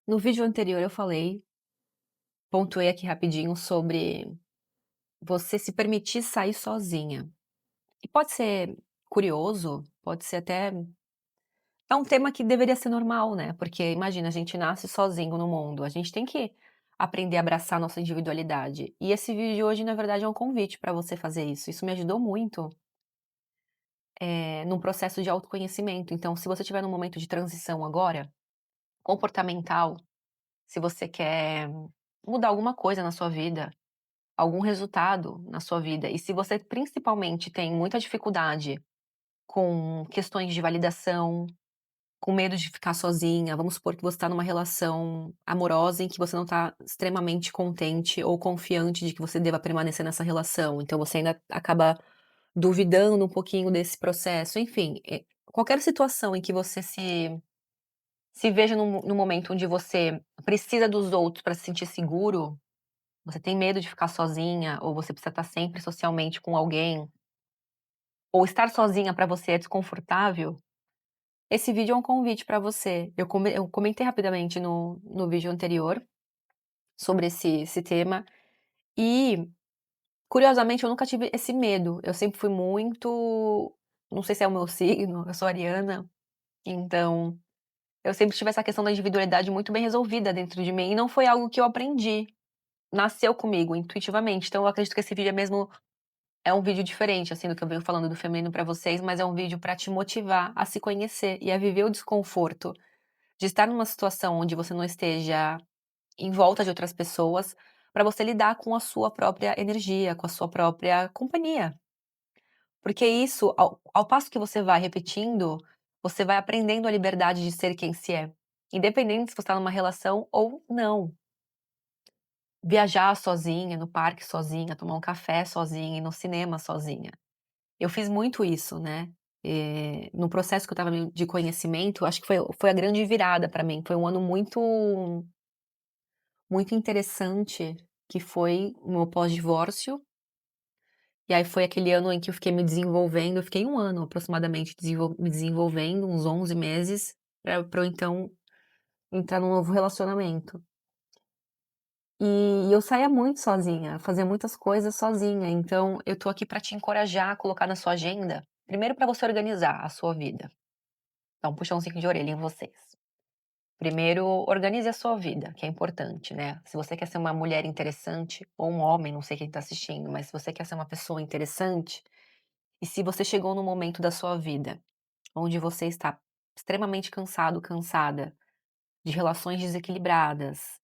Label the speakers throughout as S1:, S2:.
S1: No vídeo anterior eu pontuei aqui rapidinho sobre você se permitir sair sozinha. E pode ser curioso, pode ser até é um tema que deveria ser normal, né, porque imagina, a gente nasce sozinho no mundo, a gente tem que aprender a abraçar nossa individualidade. E esse vídeo hoje, na verdade, é um convite para você fazer isso. Isso me ajudou muito, num processo de autoconhecimento. Então, se você estiver num momento de transição agora, comportamental, se você quer mudar alguma coisa na sua vida, algum resultado na sua vida. E se você principalmente tem muita dificuldade com questões de validação, com medo de ficar sozinha, vamos supor que você está numa relação amorosa em que você não está extremamente contente ou confiante de que você deva permanecer nessa relação, então você ainda acaba duvidando um pouquinho desse processo, enfim, qualquer situação em que você se veja num momento onde você precisa dos outros para se sentir seguro, você tem medo de ficar sozinha, ou você precisa estar sempre socialmente com alguém, ou estar sozinha pra você é desconfortável, esse vídeo é um convite pra você. Eu comentei rapidamente no vídeo anterior sobre esse tema e, curiosamente, eu nunca tive esse medo. Eu sempre fui muito, não sei se é o meu signo, eu sou ariana, então eu sempre tive essa questão da individualidade muito bem resolvida dentro de mim e não foi algo que eu aprendi, nasceu comigo intuitivamente. Então eu acredito que esse vídeo é um vídeo diferente, assim, do que eu venho falando do feminino pra vocês, mas é um vídeo pra te motivar a se conhecer e a viver o desconforto de estar numa situação onde você não esteja em volta de outras pessoas, pra você lidar com a sua própria energia, com a sua própria companhia. Porque isso, ao passo que você vai repetindo, você vai aprendendo a liberdade de ser quem se é, independente se você tá numa relação ou não. Viajar sozinha, no parque sozinha, tomar um café sozinha, ir no cinema sozinha. Eu fiz muito isso, né, no processo que eu estava de conhecimento, acho que foi a grande virada pra mim, foi um ano muito interessante, que foi o meu pós-divórcio, e aí foi aquele ano em que eu fiquei me desenvolvendo, eu fiquei um ano aproximadamente me desenvolvendo, uns 11 meses, pra eu então entrar num novo relacionamento. E eu saía muito sozinha, fazia muitas coisas sozinha, então eu tô aqui pra te encorajar a colocar na sua agenda, primeiro pra você organizar a sua vida. Então, puxãozinho de orelha em vocês. Primeiro, organize a sua vida, que é importante, né. Se você quer ser uma mulher interessante, ou um homem, não sei quem tá assistindo, mas se você quer ser uma pessoa interessante, e se você chegou num momento da sua vida, onde você está extremamente cansado, cansada, de relações desequilibradas,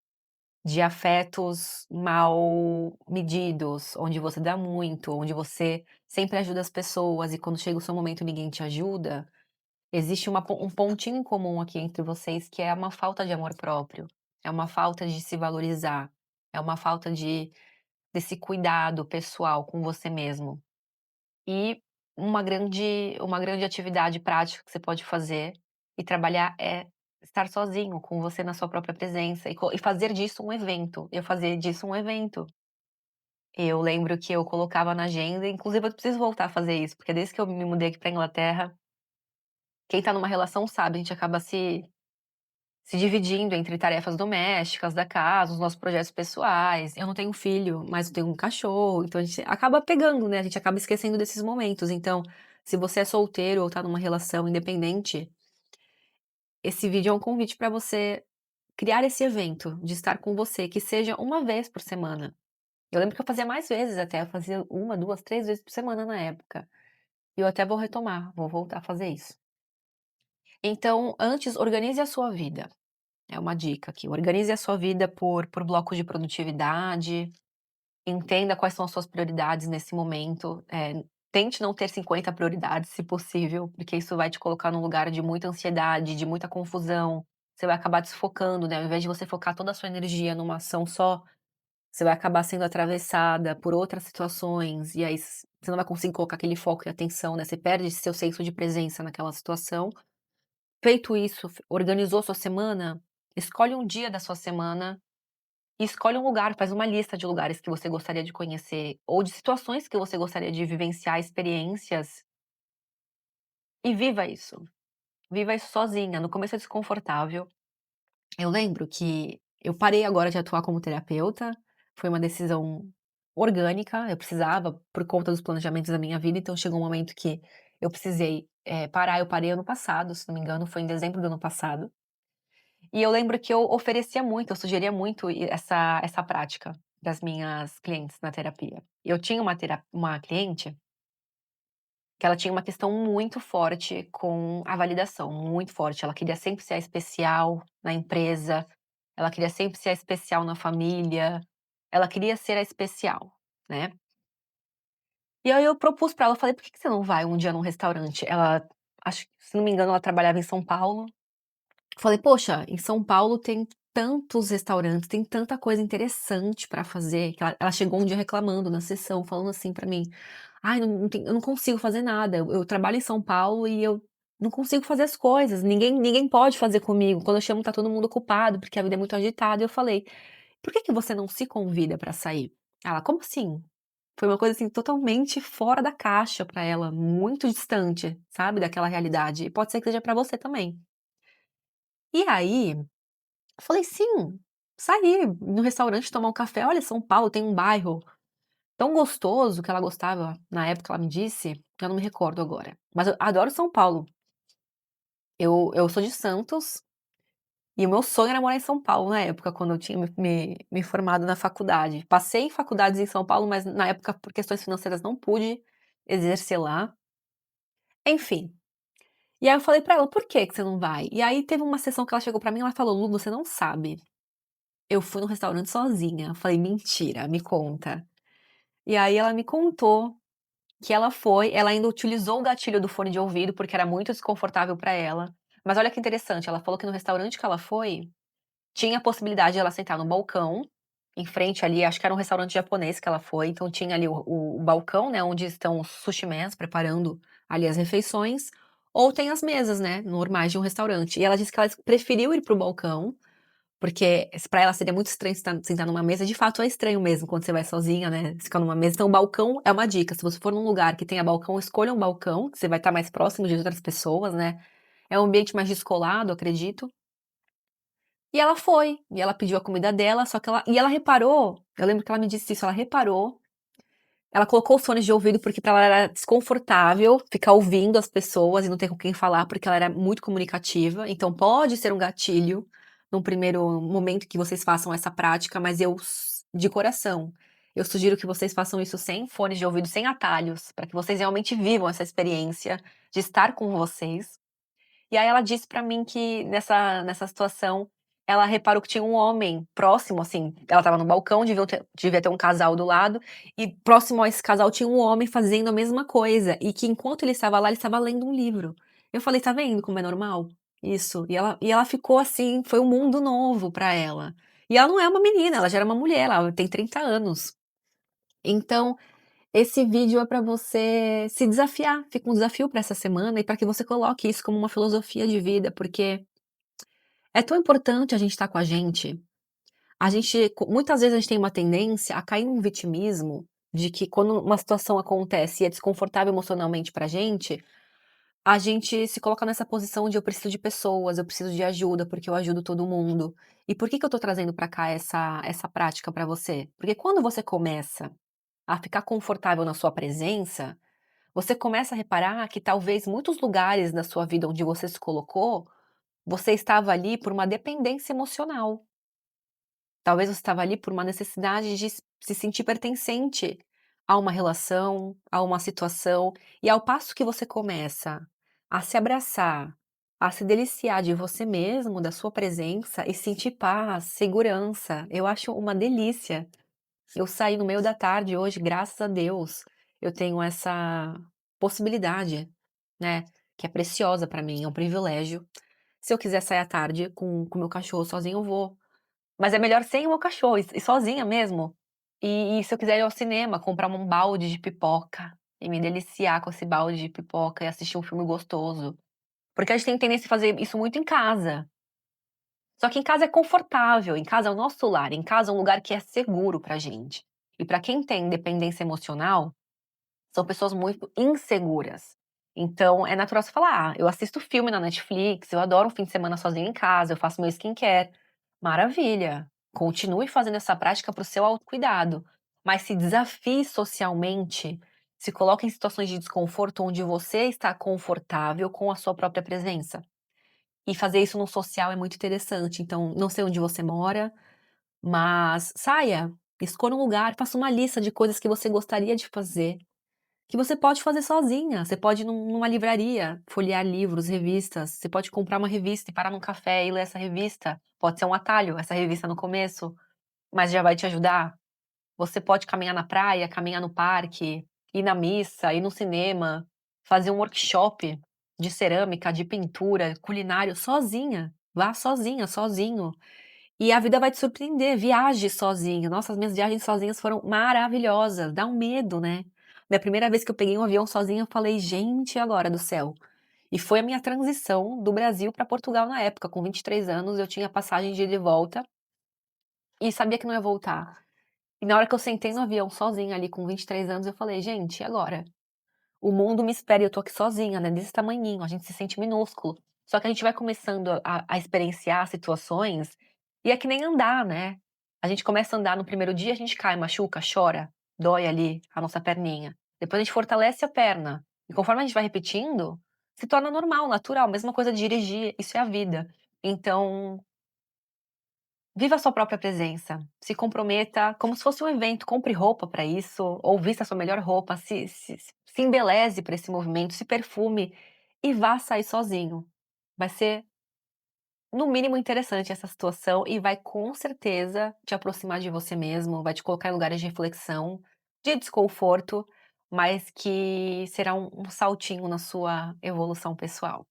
S1: de afetos mal medidos, onde você dá muito, onde você sempre ajuda as pessoas e quando chega o seu momento ninguém te ajuda, existe um pontinho em comum aqui entre vocês, que é uma falta de amor próprio, é uma falta de se valorizar, é uma falta desse cuidado pessoal com você mesmo. E uma grande atividade prática que você pode fazer e trabalhar é estar sozinho, com você na sua própria presença e fazer disso um evento, eu fazer disso um evento. Eu lembro que eu colocava na agenda, inclusive eu preciso voltar a fazer isso, porque desde que eu me mudei aqui pra Inglaterra, quem tá numa relação sabe, a gente acaba se dividindo entre tarefas domésticas da casa, os nossos projetos pessoais. Eu não tenho filho, mas eu tenho um cachorro, então a gente acaba pegando, né, a gente acaba esquecendo desses momentos. Então, se você é solteiro ou tá numa relação independente, esse vídeo é um convite pra você criar esse evento de estar com você, que seja uma vez por semana. Eu lembro que eu fazia mais vezes até, eu fazia uma, 2, 3 vezes por semana na época. E eu até vou retomar, vou voltar a fazer isso. Então, antes, organize a sua vida. É uma dica aqui, organize a sua vida por blocos de produtividade, entenda quais são as suas prioridades nesse momento, tente não ter 50 prioridades, se possível, porque isso vai te colocar num lugar de muita ansiedade, de muita confusão, você vai acabar desfocando, né, ao invés de você focar toda a sua energia numa ação só, você vai acabar sendo atravessada por outras situações, e aí você não vai conseguir colocar aquele foco e atenção, né, você perde seu senso de presença naquela situação. Feito isso, organizou sua semana, escolhe um dia da sua semana e escolhe um lugar, faz uma lista de lugares que você gostaria de conhecer ou de situações que você gostaria de vivenciar experiências e viva isso. Viva isso sozinha. No começo é desconfortável, Eu lembro que eu parei agora de atuar como terapeuta, foi uma decisão orgânica, eu precisava por conta dos planejamentos da minha vida, então chegou um momento que eu precisei, parar. Eu parei ano passado, se não me engano, foi em dezembro do ano passado. E eu lembro que eu oferecia muito, eu sugeria muito essa prática das minhas clientes na terapia. Eu tinha uma cliente que ela tinha uma questão muito forte com a validação, muito forte. Ela queria sempre ser a especial na empresa, ela queria sempre ser a especial na família, ela queria ser a especial, né. E aí eu propus pra ela, eu falei: "Por que que você não vai um dia num restaurante?" Ela, acho que, se não me engano, ela trabalhava em São Paulo. Falei: "Poxa, em São Paulo tem tantos restaurantes, tem tanta coisa interessante pra fazer", que ela chegou um dia reclamando na sessão, falando assim pra mim: "Ai, não tem, eu não consigo fazer nada, eu trabalho em São Paulo e eu não consigo fazer as coisas, ninguém pode fazer comigo, quando eu chamo tá todo mundo ocupado, porque a vida é muito agitada", e eu falei: "Por que que você não se convida pra sair?" Ela: "Como assim?" Foi uma coisa, assim, totalmente fora da caixa pra ela, muito distante, sabe, daquela realidade, e pode ser que seja pra você também. E aí eu falei: "Sim, sair no restaurante, tomar um café. Olha, São Paulo tem um bairro tão gostoso", que ela gostava, na época ela me disse, eu não me recordo agora, mas eu adoro São Paulo. Eu sou de Santos, e o meu sonho era morar em São Paulo na época, quando eu tinha me formado na faculdade. Passei em faculdades em São Paulo, mas na época, por questões financeiras, não pude exercer lá. Enfim, e aí eu falei pra ela: "Por que que você não vai?" E aí teve uma sessão que ela chegou pra mim e ela falou: "Lu, você não sabe, eu fui no restaurante sozinha". Eu falei: "Mentira, me conta". E aí ela me contou que ela ainda utilizou o gatilho do fone de ouvido, porque era muito desconfortável pra ela. Mas olha que interessante, ela falou que no restaurante que ela foi, tinha a possibilidade de ela sentar no balcão, em frente ali, acho que era um restaurante japonês que ela foi, então tinha ali o balcão, né, onde estão os sushi mans preparando ali as refeições, ou tem as mesas, né, normais de um restaurante. E ela disse que ela preferiu ir para o balcão, porque pra ela seria muito estranho sentar numa mesa, de fato é estranho mesmo quando você vai sozinha, né, ficar numa mesa, então o balcão é uma dica, se você for num lugar que tenha balcão, escolha um balcão, que você vai estar mais próximo de outras pessoas, né, é um ambiente mais descolado, acredito. E ela foi, e ela pediu a comida dela, só que ela reparou, eu lembro que ela me disse isso, ela reparou, ela colocou os fones de ouvido, porque pra ela era desconfortável ficar ouvindo as pessoas e não ter com quem falar, porque ela era muito comunicativa, então pode ser um gatilho, num primeiro momento que vocês façam essa prática, mas de coração, eu sugiro que vocês façam isso sem fones de ouvido, sem atalhos, pra que vocês realmente vivam essa experiência de estar com vocês. E aí ela disse pra mim que nessa situação, ela reparou que tinha um homem próximo, assim, ela estava no balcão, devia ter um casal do lado, e próximo a esse casal tinha um homem fazendo a mesma coisa, e que enquanto ele estava lá, ele estava lendo um livro. Eu falei: "Tá vendo como é normal?" Isso. E ela ficou assim, foi um mundo novo pra ela. E ela não é uma menina, ela já era uma mulher, ela tem 30 anos. Então, esse vídeo é para você se desafiar, fica um desafio para essa semana e para que você coloque isso como uma filosofia de vida, porque é tão importante a gente estar com a gente muitas vezes a gente tem uma tendência a cair num vitimismo, de que quando uma situação acontece e é desconfortável emocionalmente pra gente, a gente se coloca nessa posição de: "Eu preciso de pessoas, eu preciso de ajuda, porque eu ajudo todo mundo". E por que que eu tô trazendo pra cá essa prática pra você? Porque quando você começa a ficar confortável na sua presença, você começa a reparar que talvez muitos lugares da sua vida onde você se colocou, você estava ali por uma dependência emocional. Talvez você estava ali por uma necessidade de se sentir pertencente a uma relação, a uma situação, e ao passo que você começa a se abraçar, a se deliciar de você mesmo, da sua presença e sentir paz, segurança, eu acho uma delícia. Eu saí no meio da tarde hoje, graças a Deus, eu tenho essa possibilidade, né, que é preciosa pra mim, é um privilégio. Se eu quiser sair à tarde com o meu cachorro sozinho, eu vou, mas é melhor sem o meu cachorro e sozinha mesmo. E se eu quiser ir ao cinema, comprar um balde de pipoca e me deliciar com esse balde de pipoca e assistir um filme gostoso, porque a gente tem tendência a fazer isso muito em casa. Só que em casa é confortável, em casa é o nosso lar, em casa é um lugar que é seguro pra gente. E pra quem tem dependência emocional, são pessoas muito inseguras. Então é natural você falar: "Ah, eu assisto filme na Netflix, eu adoro um fim de semana sozinha em casa, eu faço meu skincare". Maravilha, continue fazendo essa prática para o seu autocuidado, mas se desafie socialmente, se coloque em situações de desconforto onde você está confortável com a sua própria presença. E fazer isso no social é muito interessante, então não sei onde você mora, mas saia, escolha um lugar, faça uma lista de coisas que você gostaria de fazer, que você pode fazer sozinha. Você pode ir numa livraria, folhear livros, revistas, você pode comprar uma revista e parar num café e ler essa revista. Pode ser um atalho, essa revista no começo, mas já vai te ajudar. Você pode caminhar na praia, caminhar no parque, ir na missa, ir no cinema, fazer um workshop de cerâmica, de pintura, culinário, sozinha. Vá sozinha, sozinho. E a vida vai te surpreender, viaje sozinho. Nossa, as minhas viagens sozinhas foram maravilhosas, dá um medo, né. Da primeira vez que eu peguei um avião sozinha, eu falei: "Gente, e agora do céu?". E foi a minha transição do Brasil para Portugal na época, com 23 anos, eu tinha passagem de ida e volta, e sabia que não ia voltar. E na hora que eu sentei no avião sozinha ali com 23 anos, eu falei: "Gente, e agora?". O mundo me espera e eu tô aqui sozinha, né, desse tamanhinho, a gente se sente minúsculo. Só que a gente vai começando a experienciar situações, e é que nem andar, né. A gente começa a andar no primeiro dia, a gente cai, machuca, chora, dói ali a nossa perninha. Depois a gente fortalece a perna, e conforme a gente vai repetindo, se torna normal, natural, mesma coisa de dirigir, isso é a vida. Então, viva a sua própria presença, se comprometa como se fosse um evento, compre roupa para isso, ou vista a sua melhor roupa, se embeleze para esse movimento, se perfume e vá sair sozinho. Vai ser, no mínimo, interessante essa situação e vai com certeza te aproximar de você mesmo, vai te colocar em lugares de reflexão, de desconforto, mas que será um saltinho na sua evolução pessoal.